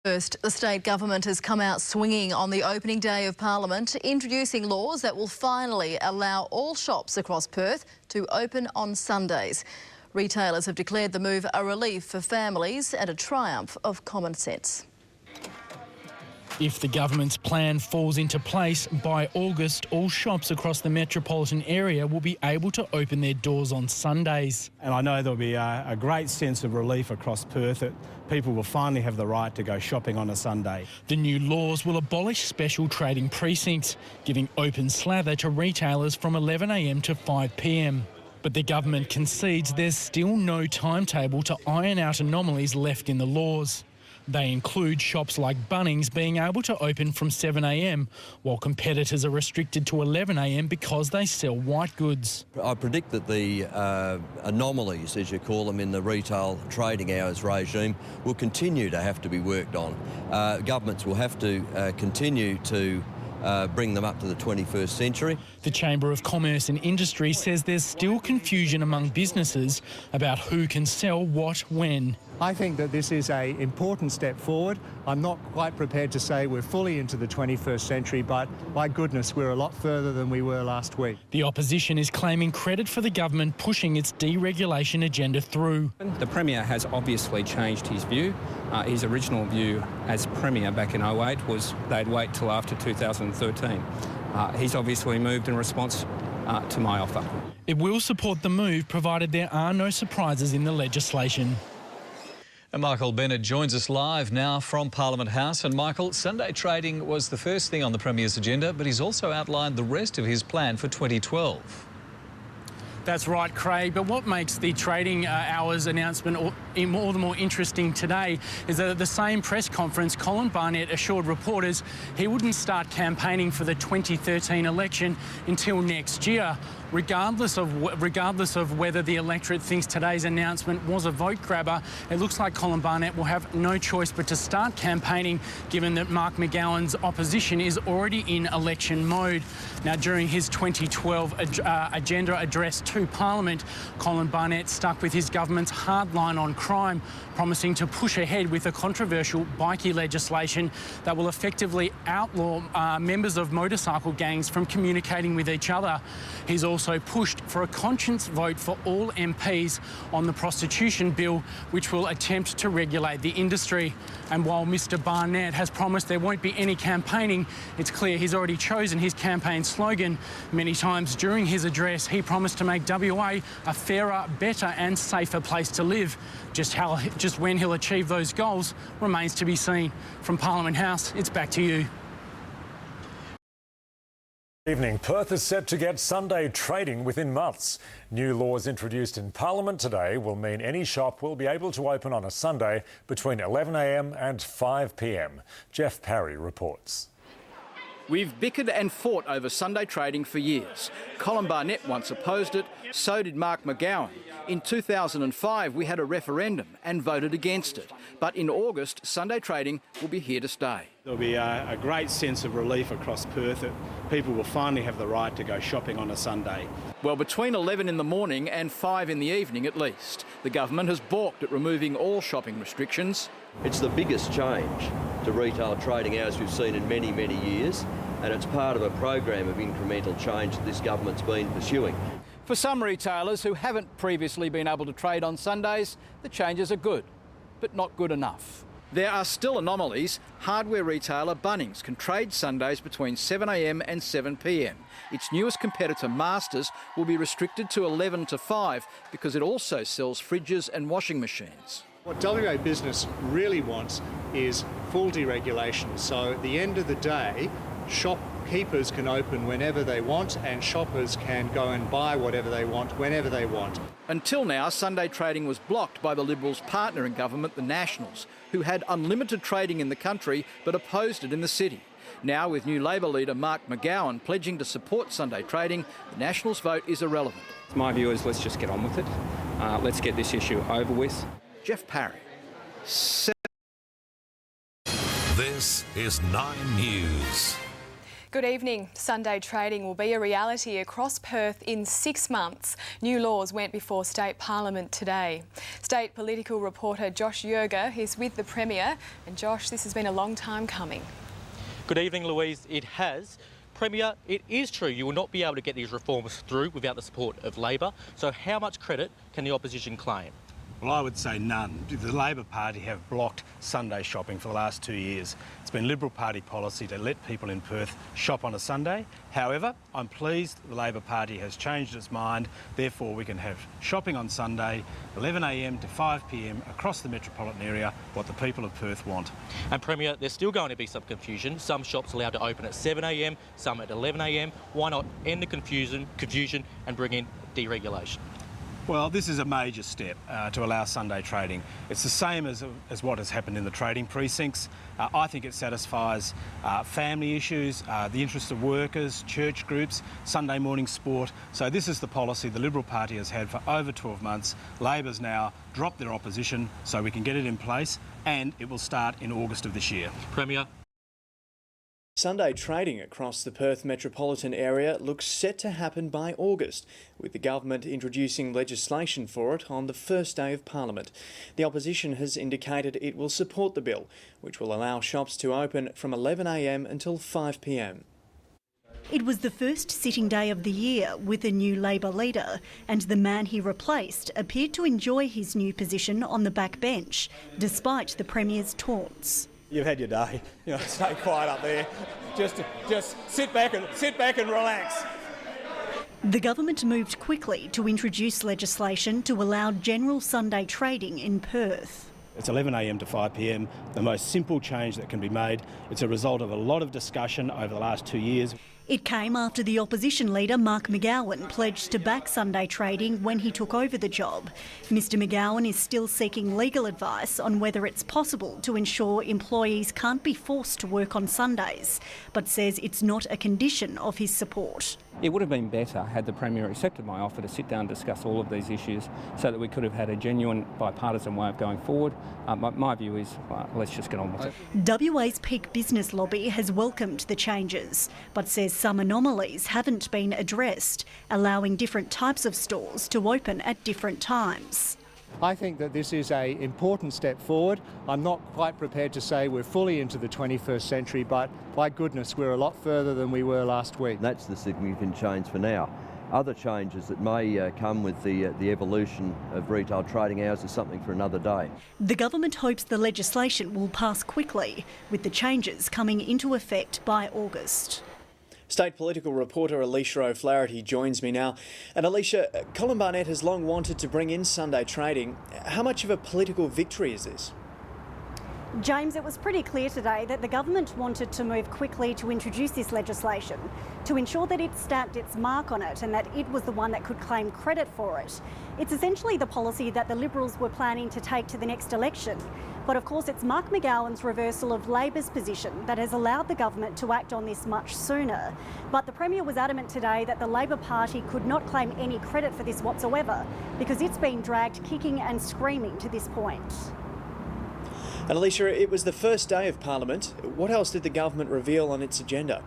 First, the state government has come out swinging on the opening day of Parliament, introducing laws that will finally allow all shops across Perth to open on Sundays. Retailers have declared the move a relief for families and a triumph of common sense. If the government's plan falls into place, by August, all shops across the metropolitan area will be able to open their doors on Sundays. And I know there'll be a great sense of relief across Perth that people will finally have the right to go shopping on a Sunday. The new laws will abolish special trading precincts, giving open slather to retailers from 11 a.m. to 5 p.m. But the government concedes there's still no timetable to iron out anomalies left in the laws. They include shops like Bunnings being able to open from 7 a.m, while competitors are restricted to 11 a.m. because they sell white goods. I predict that the anomalies, as you call them, in the retail trading hours regime will continue to have to be worked on. Governments will have to continue to bring them up to the 21st century. The Chamber of Commerce and Industry says there's still confusion among businesses about who can sell what when. I think that this is an important step forward. I'm not quite prepared to say we're fully into the 21st century, but my goodness, we're a lot further than we were last week. The opposition is claiming credit for the government pushing its deregulation agenda through. The Premier has obviously changed his view. His original view as Premier back in 2008 was they'd wait till after 2013. He's obviously moved in response to my offer. It will support the move provided there are no surprises in the legislation. And Michael Bennett joins us live now from Parliament House. And Michael, Sunday trading was the first thing on the Premier's agenda, but he's also outlined the rest of his plan for 2012. That's right, Craig. But what makes the trading hours announcement all the more interesting today is that at the same press conference, Colin Barnett assured reporters he wouldn't start campaigning for the 2013 election until next year, regardless of whether the electorate thinks today's announcement was a vote grabber. It looks like Colin Barnett will have no choice but to start campaigning, given that Mark McGowan's opposition is already in election mode. Now, during his 2012 agenda address to Parliament, Colin Barnett stuck with his government's hard line on crime, promising to push ahead with a controversial bikie legislation that will effectively outlaw members of motorcycle gangs from communicating with each other. He's also pushed for a conscience vote for all MPs on the prostitution bill, which will attempt to regulate the industry. And while Mr Barnett has promised there won't be any campaigning, it's clear he's already chosen his campaign slogan. Many times during his address, he promised to make WA a fairer, better and safer place to live. Just when he'll achieve those goals remains to be seen. From Parliament House, it's back to you. Evening. Perth is set to get Sunday trading within months. New laws introduced in Parliament today will mean any shop will be able to open on a Sunday between 11 a.m. and 5 p.m. Jeff Parry reports. We've bickered and fought over Sunday trading for years. Colin Barnett once opposed it, so did Mark McGowan. In 2005, we had a referendum and voted against it. But in August, Sunday trading will be here to stay. There'll be a great sense of relief across Perth that people will finally have the right to go shopping on a Sunday. Well, between 11 in the morning and 5 in the evening at least. The government has balked at removing all shopping restrictions. It's the biggest change to retail trading hours we've seen in many, many years, and it's part of a program of incremental change that this government's been pursuing. For some retailers who haven't previously been able to trade on Sundays, the changes are good, but not good enough. There are still anomalies. Hardware retailer Bunnings can trade Sundays between 7 a.m. and 7 p.m. Its newest competitor, Masters, will be restricted to 11 to 5 because it also sells fridges and washing machines. What WA Business really wants is full deregulation. So at the end of the day, shopkeepers can open whenever they want and shoppers can go and buy whatever they want whenever they want. Until now, Sunday trading was blocked by the Liberals' partner in government, the Nationals, who had unlimited trading in the country but opposed it in the city. Now, with new Labor leader Mark McGowan pledging to support Sunday trading, the Nationals' vote is irrelevant. My view is let's just get on with it. Let's get this issue over with. Jeff Parry. This is 9 News. Good evening. Sunday trading will be a reality across Perth in 6 months. New laws went before State Parliament today. State political reporter Josh Yerger is with the Premier. And Josh, this has been a long time coming. Good evening, Louise. It has. Premier, it is true you will not be able to get these reforms through without the support of Labor. So how much credit can the opposition claim? Well, I would say none. The Labor Party have blocked Sunday shopping for the last 2 years. It's been Liberal Party policy to let people in Perth shop on a Sunday. However, I'm pleased the Labor Party has changed its mind. Therefore, we can have shopping on Sunday, 11 a.m. to 5 p.m. across the metropolitan area, what the people of Perth want. And Premier, there's still going to be some confusion. Some shops allowed to open at 7 a.m, some at 11 a.m. Why not end the confusion and bring in deregulation? Well, this is a major step to allow Sunday trading. It's the same as what has happened in the trading precincts. I think it satisfies family issues, the interests of workers, church groups, Sunday morning sport. So this is the policy the Liberal Party has had for over 12 months. Labor's now dropped their opposition so we can get it in place, and it will start in August of this year. Premier. Sunday trading across the Perth metropolitan area looks set to happen by August, with the government introducing legislation for it on the first day of Parliament. The opposition has indicated it will support the bill, which will allow shops to open from 11 a.m. until 5 p.m. It was the first sitting day of the year with a new Labor leader, and the man he replaced appeared to enjoy his new position on the back bench, despite the Premier's taunts. You've had your day. Stay quiet up there. Just sit back and relax. The government moved quickly to introduce legislation to allow general Sunday trading in Perth. It's 11 a.m. to 5 p.m, the most simple change that can be made. It's a result of a lot of discussion over the last 2 years. It came after the opposition leader Mark McGowan pledged to back Sunday trading when he took over the job. Mr McGowan is still seeking legal advice on whether it's possible to ensure employees can't be forced to work on Sundays, but says it's not a condition of his support. It would have been better had the Premier accepted my offer to sit down and discuss all of these issues so that we could have had a genuine bipartisan way of going forward. My view is, let's just get on with it. WA's peak business lobby has welcomed the changes, but says some anomalies haven't been addressed, allowing different types of stores to open at different times. I think that this is an important step forward. I'm not quite prepared to say we're fully into the 21st century, but by goodness, we're a lot further than we were last week. That's the significant change for now. Other changes that may come with the evolution of retail trading hours is something for another day. The government hopes the legislation will pass quickly, with the changes coming into effect by August. State political reporter Alicia O'Flaherty joins me now. And Alicia, Colin Barnett has long wanted to bring in Sunday trading. How much of a political victory is this? James, it was pretty clear today that the government wanted to move quickly to introduce this legislation to ensure that it stamped its mark on it and that it was the one that could claim credit for it. It's essentially the policy that the Liberals were planning to take to the next election. But of course, it's Mark McGowan's reversal of Labor's position that has allowed the government to act on this much sooner. But the Premier was adamant today that the Labor Party could not claim any credit for this whatsoever because it's been dragged kicking and screaming to this point. And Alicia, it was the first day of Parliament. What else did the government reveal on its agenda?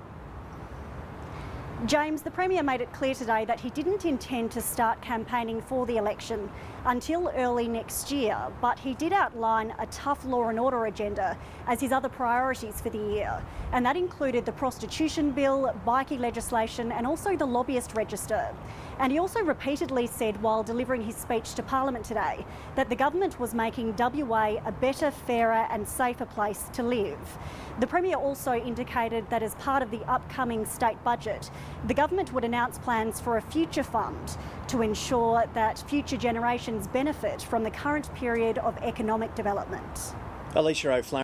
James, the Premier made it clear today that he didn't intend to start campaigning for the election until early next year, but he did outline a tough law and order agenda as his other priorities for the year. And that included the prostitution bill, bikie legislation and also the lobbyist register. And he also repeatedly said while delivering his speech to Parliament today that the government was making WA a better, fairer and safer place to live. The Premier also indicated that as part of the upcoming state budget, the government would announce plans for a future fund to ensure that future generations benefit from the current period of economic development. Alicia O'Flaherty.